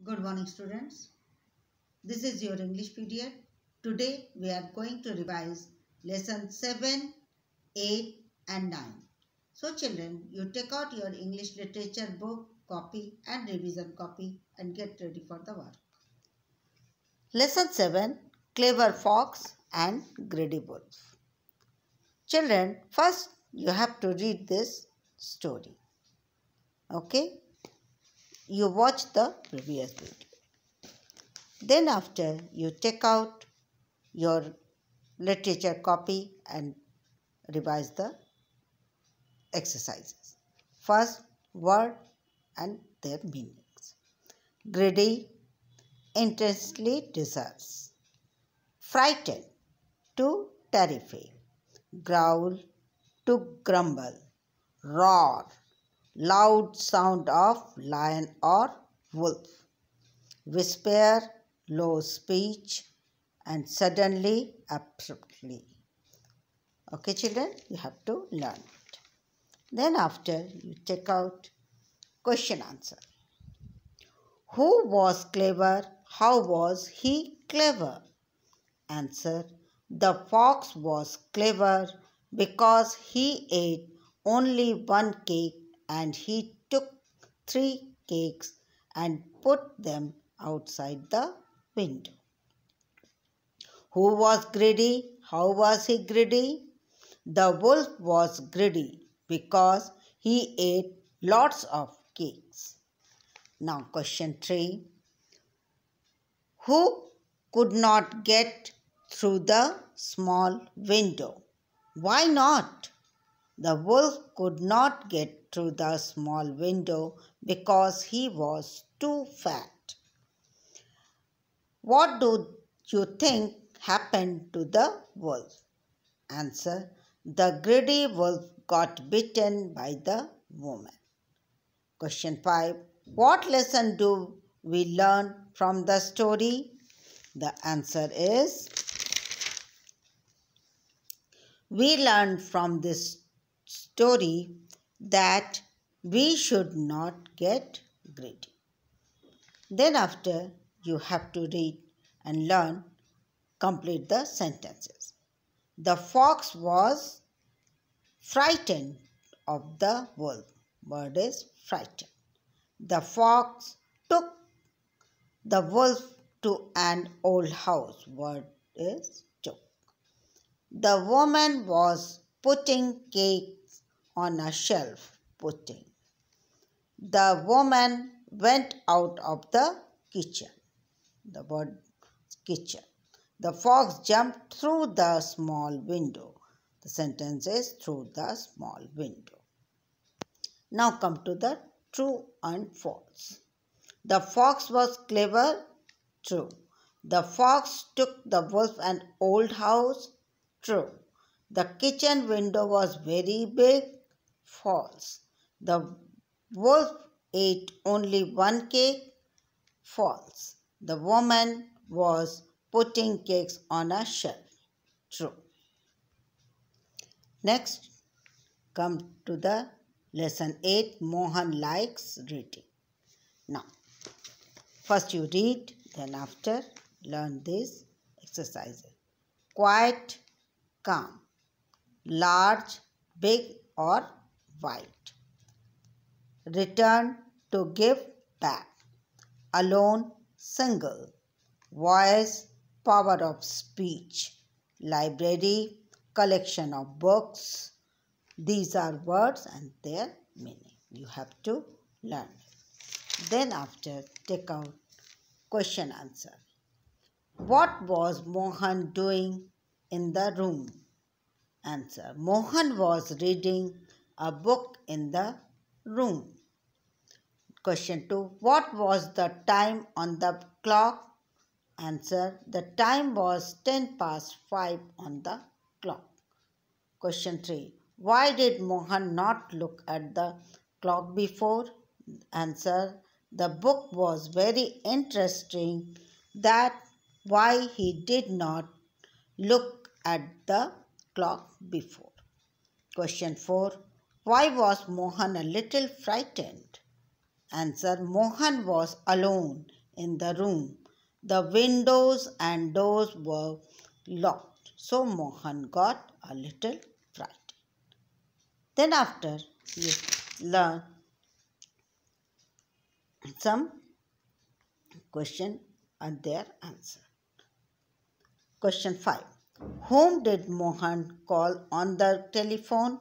Good morning, students. This is your English period. Today we are going to revise lesson 7, 8 and 9. So children, you take out your English literature book, copy and revision copy and get ready for the work. Lesson 7, Clever Fox and Greedy Wolf. Children, first you have to read this story. Okay? You watch the previous video. Then after you take out your literature copy and revise the exercises. First, word and their meanings. Greedy, intensely desires. Frightened, to terrify. Growl, to grumble. Roar, loud sound of lion or wolf. Whisper, low speech, and suddenly, abruptly. Okay, children, you have to learn it. Then after, you take out question answer. Who was clever? How was he clever? Answer. The fox was clever because he ate only one cake and he took 3 cakes and put them outside the window. Who was greedy? How was he greedy? The wolf was greedy because he ate lots of cakes. Now question 3. Who could not get through the small window? Why not? The wolf could not get through the small window because he was too fat. What do you think happened to the wolf? Answer. The greedy wolf got bitten by the woman. Question 5. What lesson do we learn from the story? The answer is, we learn from this story that we should not get greedy. Then after, you have to read and learn, complete the sentences. The fox was frightened of the wolf. Word is frightened. The fox took the wolf to an old house. Word is took. The woman was putting cakes on a shelf. Putting. The woman went out of the kitchen. The word kitchen. The fox jumped through the small window. The sentence is through the small window. Now come to the true and false. The fox was clever. True. The fox took the wolf an old house. True. The kitchen window was very big. False. The wolf ate only one cake. False. The woman was putting cakes on a shelf. True. Next, come to the lesson 8. Mohan likes reading. Now, first you read, then after learn these exercises. Quiet, calm. Large, big or white. Return, to give back. Alone, single. Voice, power of speech. Library, collection of books. These are words and their meaning. You have to learn. Then after, take out question answer. What was Mohan doing in the room? Answer. Mohan was reading a book in the room. Question 2. What was the time on the clock? Answer. The time was 10 past 5 on the clock. Question 3. Why did Mohan not look at the clock before? Answer. The book was very interesting. That's why he did not look at the clock before. Question 4. Why was Mohan a little frightened? Answer. Mohan was alone. in the room. The windows and doors were locked, so Mohan got a little frightened. Then after you learn some question and their answer. Question 5. Whom did Mohan call on the telephone?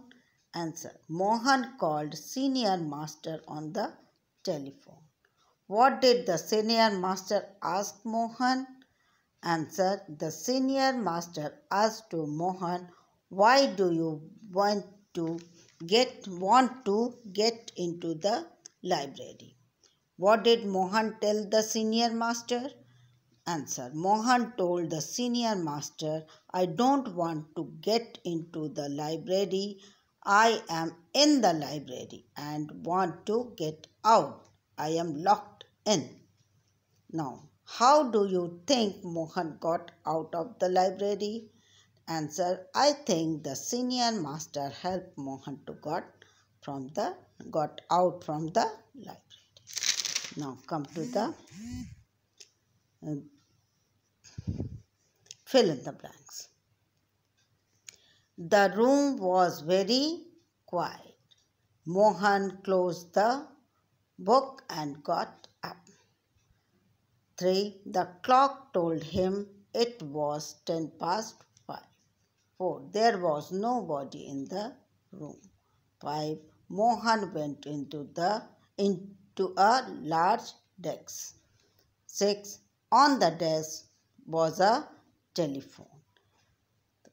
Answer. Mohan called senior master on the telephone. What did the senior master ask Mohan? Answer. The senior master asked to Mohan, why do you want to get into the library? What did Mohan tell the senior master? Answer. Mohan told the senior master, I don't want to get into the library. I am in the library and want to get out. I am locked in. Now, how do you think Mohan got out of the library? Answer. I think the senior master helped Mohan to got out from the library. Now come to the fill in the blanks. The room was very quiet. Mohan closed the book and got up. 3. The clock told him it was 10 past 5. 4. There was nobody in the room. 5. Mohan went into a large desk. 6. On the desk was a telephone.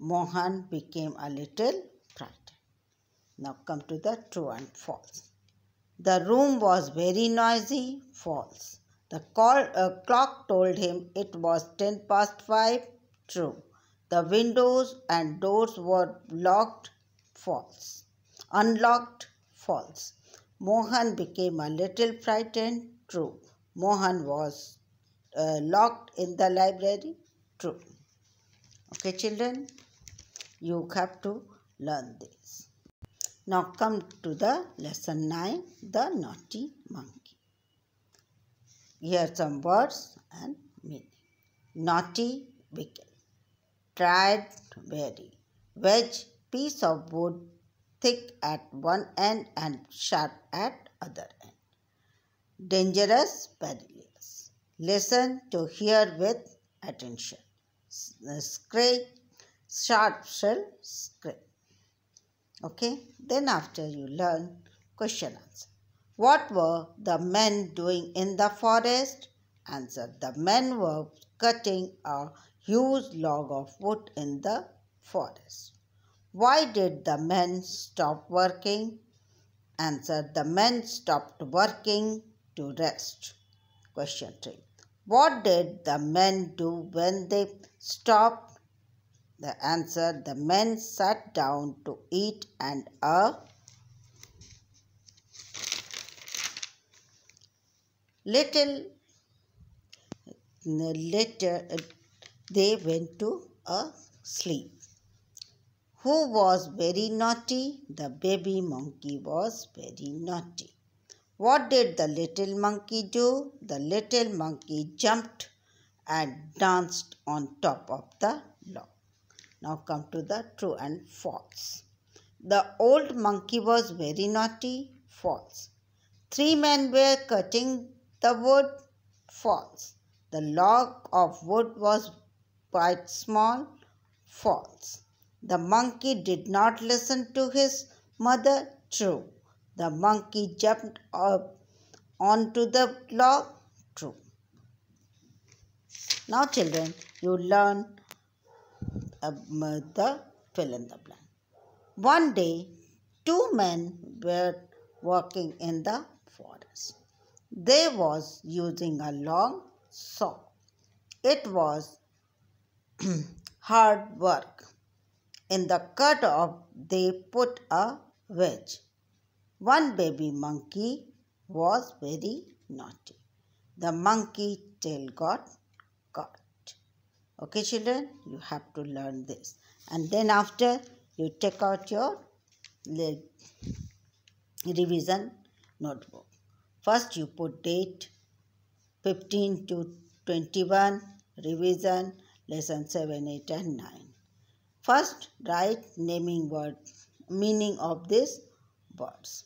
Mohan became a little frightened. Now come to the true and false. The room was very noisy. False. The clock told him it was 10 past 5. True. The windows and doors were locked. False. Unlocked. False. Mohan became a little frightened. True. Mohan was locked in the library. True. Okay, children, you have to learn this. Now come to the lesson 9, the naughty monkey. Here some words and meaning. Naughty, wicked. Tried, very. Wedge, piece of wood, thick at one end and sharp at other end. Dangerous, perilous. Listen to hear with attention. Scrape, sharp shell, scrape. Okay, then after you learn question answer. What were the men doing in the forest? Answer. The men were cutting a huge log of wood in the forest. Why did the men stop working? Answer. The men stopped working to rest. Question 3. What did the men do when they stopped? The answer. The men sat down to eat and later they went to sleep. Who was very naughty? The baby monkey was very naughty. What did the little monkey do? The little monkey jumped and danced on top of the log. Now come to the true and false. The old monkey was very naughty. False. 3 men were cutting the wood. False. The log of wood was quite small. False. The monkey did not listen to his mother. True. The monkey jumped up onto the log. True. Now children, you learn the fill in the blank. One day, 2 men were working in the forest. They was using a long saw. It was hard work. In the cut off, they put a wedge. One baby monkey was very naughty. The monkey tail got caught. Okay, children, you have to learn this. And then after, you take out your revision notebook. First, you put date, 15 to 21 revision lesson 7, 8 and 9. First, write meaning of these words.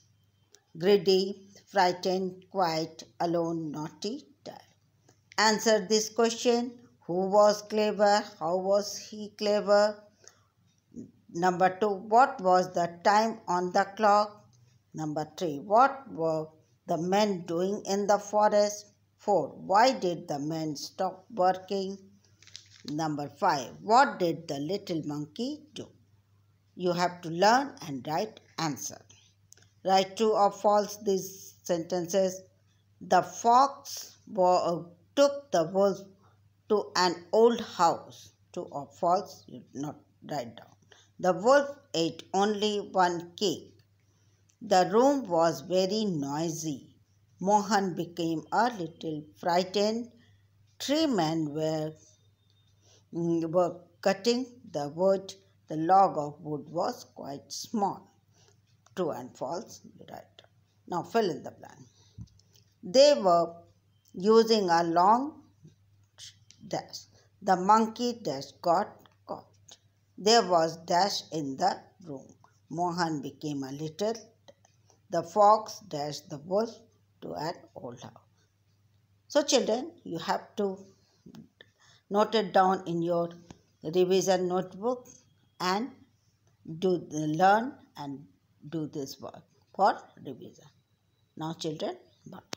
Greedy, frightened, quiet, alone, naughty, tired. Answer this question. Who was clever? How was he clever? Number 2. What was the time on the clock? Number 3. What were the men doing in the forest? 4. Why did the men stop working? Number 5. What did the little monkey do? You have to learn and write answer. Write true or false these sentences. The fox took the wolf to an old house. True or false, you not write down. The wolf ate only one cake. The room was very noisy. Mohan became a little frightened. 3 men were cutting the wood. The log of wood was quite small. True and false, you write. Now fill in the blank. They were using a long dash. The monkey dash got caught. There was dash in the room. Mohan became a little. The fox dashed the wolf to an old house. So children, you have to note it down in your revision notebook and learn and do this work for revision. Now children, bye.